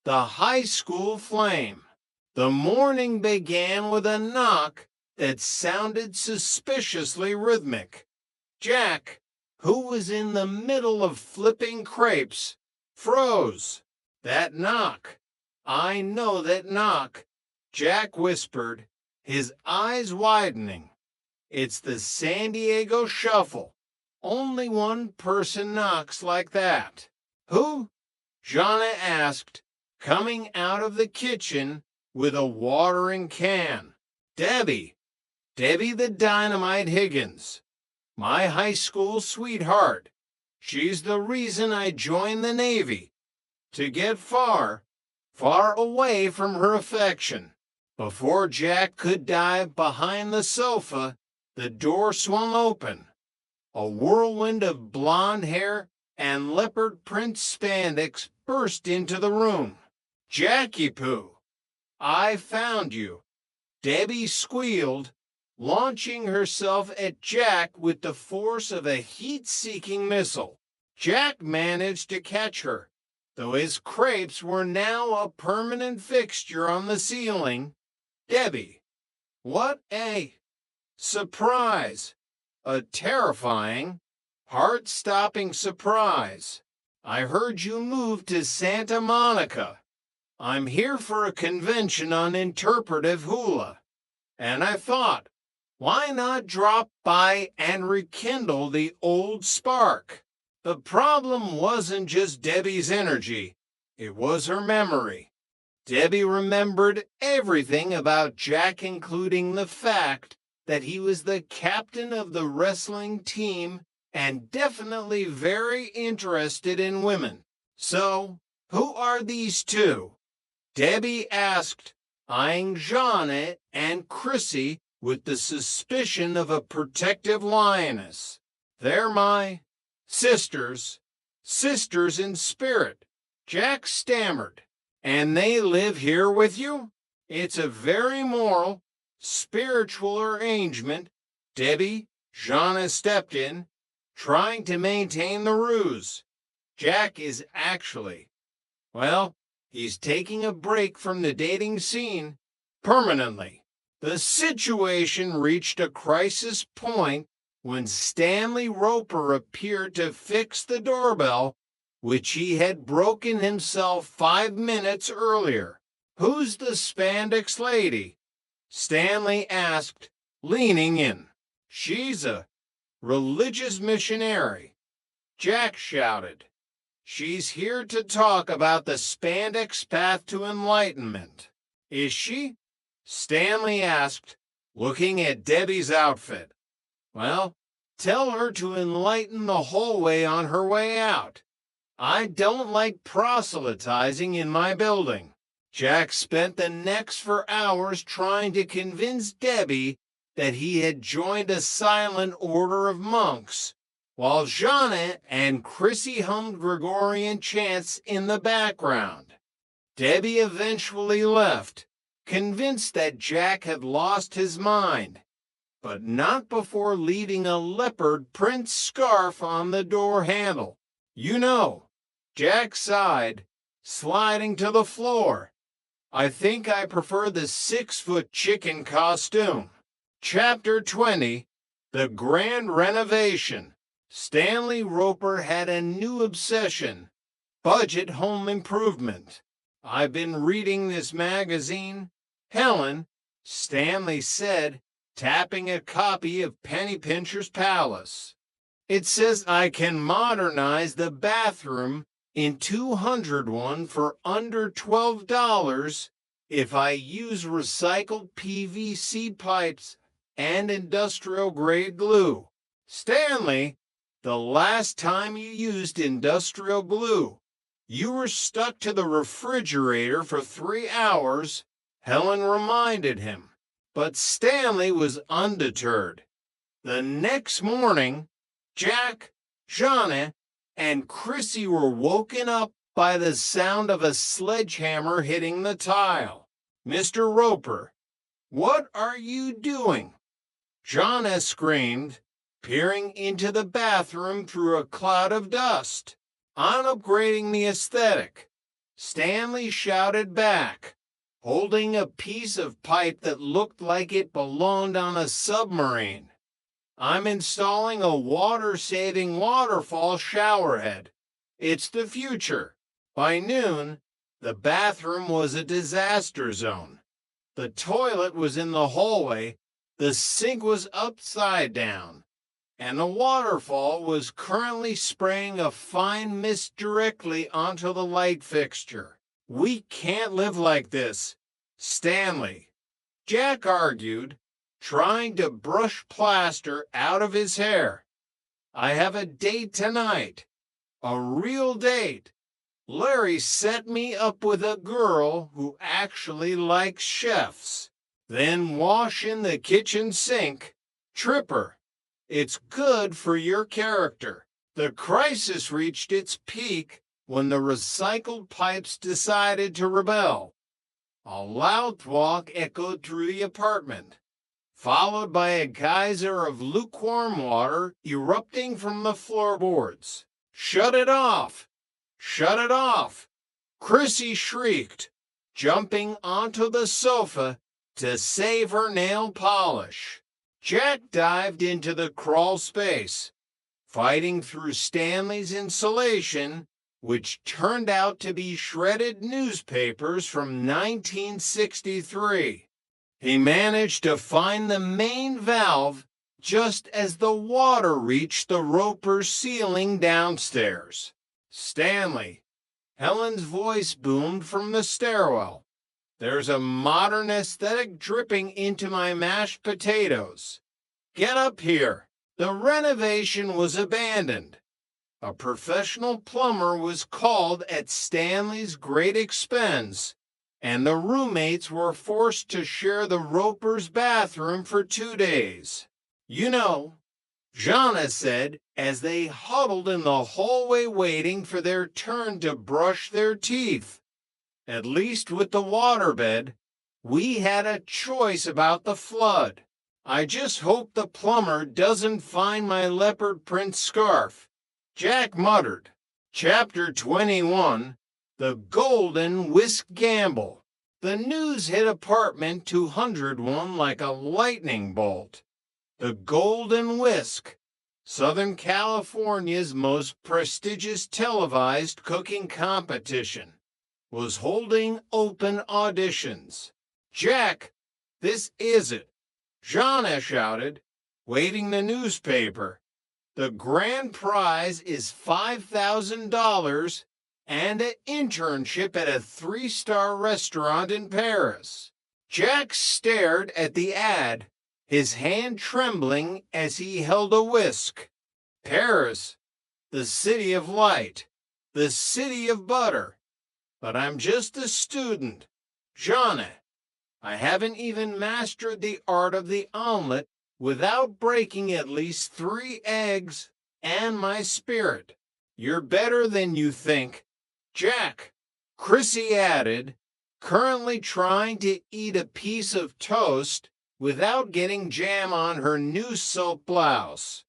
The high school flame. The morning began with a knock that sounded suspiciously rhythmic. Jack, who was in the middle of flipping crepes, froze. That knock. I know that knock, Jack whispered, his eyes widening. It's the San Diego Shuffle. Only one person knocks like that. Who? Jana asked, coming out of the kitchen with a watering can. Debbie. Debbie the Dynamite Higgins. My high school sweetheart. She's the reason I joined the Navy. To get far, far away from her affection. Before Jack could dive behind the sofa, the door swung open. A whirlwind of blonde hair and leopard print spandex burst into the room. Jackie Poo, I found you. Debbie squealed, launching herself at Jack with the force of a heat-seeking missile. Jack managed to catch her, though his crepes were now a permanent fixture on the ceiling. Debbie, what a surprise! A terrifying, heart-stopping surprise. I heard you moved to Santa Monica. I'm here for a convention on interpretive hula, and I thought, why not drop by and rekindle the old spark? The problem wasn't just Debbie's energy, it was her memory. Debbie remembered everything about Jack, including the fact that he was the captain of the wrestling team and definitely very interested in women. So, who are these two? Debbie asked, eyeing Jana and Chrissy with the suspicion of a protective lioness. They're my sisters in spirit, Jack stammered. And they live here with you? It's a very moral, spiritual arrangement. Debbie, Jana stepped in, trying to maintain the ruse. Jack is actually, well, he's taking a break from the dating scene permanently. The situation reached a crisis point when Stanley Roper appeared to fix the doorbell, which he had broken himself 5 minutes earlier. Who's the spandex lady? Stanley asked, leaning in. She's a religious missionary. Jack shouted. She's here to talk about the spandex path to enlightenment. Is she? Stanley asked, looking at Debbie's outfit. Well, tell her to enlighten the hallway on her way out. I don't like proselytizing in my building. Jack spent the next 4 hours trying to convince Debbie that he had joined a silent order of monks, while Jana and Chrissy hummed Gregorian chants in the background. Debbie eventually left, convinced that Jack had lost his mind, but not before leaving a leopard print scarf on the door handle. You know, Jack sighed, sliding to the floor. I think I prefer the 6-foot chicken costume. Chapter 20, The Grand Renovation. Stanley Roper had a new obsession, budget home improvement. I've been reading this magazine, Helen, Stanley said, tapping a copy of Penny Pincher's Palace. It says I can modernize the bathroom in 201 for under $12 if I use recycled PVC pipes and industrial-grade glue. Stanley, the last time you used industrial glue, you were stuck to the refrigerator for 3 hours, Helen reminded him. But Stanley was undeterred. The next morning, Jack, Jana, and Chrissy were woken up by the sound of a sledgehammer hitting the tile. Mr. Roper, what are you doing? Jana screamed, peering into the bathroom through a cloud of dust. I'm upgrading the aesthetic. Stanley shouted back, holding a piece of pipe that looked like it belonged on a submarine. I'm installing a water-saving waterfall showerhead. It's the future. By noon, the bathroom was a disaster zone. The toilet was in the hallway, the sink was upside down, and the waterfall was currently spraying a fine mist directly onto the light fixture. We can't live like this, Stanley. Jack argued, trying to brush plaster out of his hair. I have a date tonight. A real date. Larry set me up with a girl who actually likes chefs. Then wash in the kitchen sink. Trip her. It's good for your character. The crisis reached its peak when the recycled pipes decided to rebel. A loud thwack echoed through the apartment, followed by a geyser of lukewarm water erupting from the floorboards. Shut it off! Shut it off! Chrissy shrieked, jumping onto the sofa to save her nail polish. Jack dived into the crawl space, fighting through Stanley's insulation, which turned out to be shredded newspapers from 1963. He managed to find the main valve just as the water reached the Roper's ceiling downstairs. Stanley, Helen's voice boomed from the stairwell. There's a modern aesthetic dripping into my mashed potatoes. Get up here. The renovation was abandoned. A professional plumber was called at Stanley's great expense, and the roommates were forced to share the Roper's bathroom for 2 days. You know, Jana said as they huddled in the hallway waiting for their turn to brush their teeth. At least with the waterbed, we had a choice about the flood. I just hope the plumber doesn't find my leopard print scarf. Jack muttered. Chapter 21, The Golden Whisk Gamble. The news hit apartment 201 like a lightning bolt. The Golden Whisk, Southern California's most prestigious televised cooking competition, was holding open auditions. Jack, this is it, Jana shouted, waving the newspaper. The grand prize is $5,000 and an internship at a 3-star restaurant in Paris. Jack stared at the ad, his hand trembling as he held a whisk. Paris, the city of light, the city of butter. But I'm just a student. Jana, I haven't even mastered the art of the omelet without breaking at least 3 eggs and my spirit. You're better than you think. Jack, Chrissy added, currently trying to eat a piece of toast without getting jam on her new silk blouse.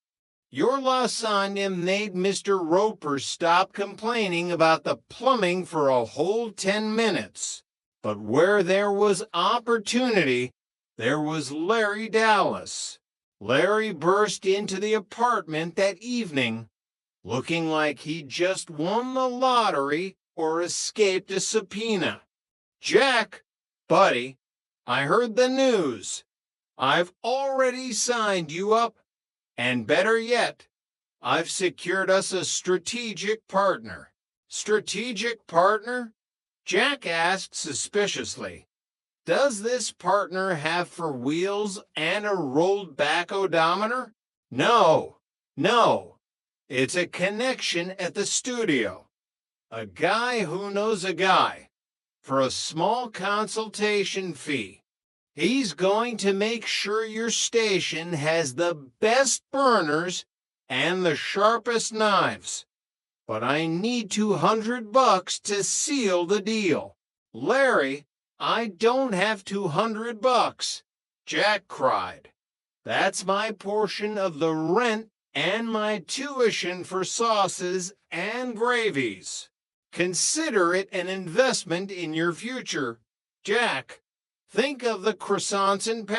Your lasagna made Mr. Roper stop complaining about the plumbing for a whole 10 minutes. But where there was opportunity, there was Larry Dallas. Larry burst into the apartment that evening, looking like he'd just won the lottery or escaped a subpoena. Jack, buddy, I heard the news. I've already signed you up, and better yet, I've secured us a strategic partner. Strategic partner? Jack asked suspiciously. Does this partner have 4 wheels and a rolled back odometer? No. It's a connection at the studio. A guy who knows a guy. For a small consultation fee. He's going to make sure your station has the best burners and the sharpest knives. But I need $200 to seal the deal. Larry, I don't have $200, Jack cried. That's my portion of the rent and my tuition for sauces and gravies. Consider it an investment in your future. Jack, think of the croissants in Paris.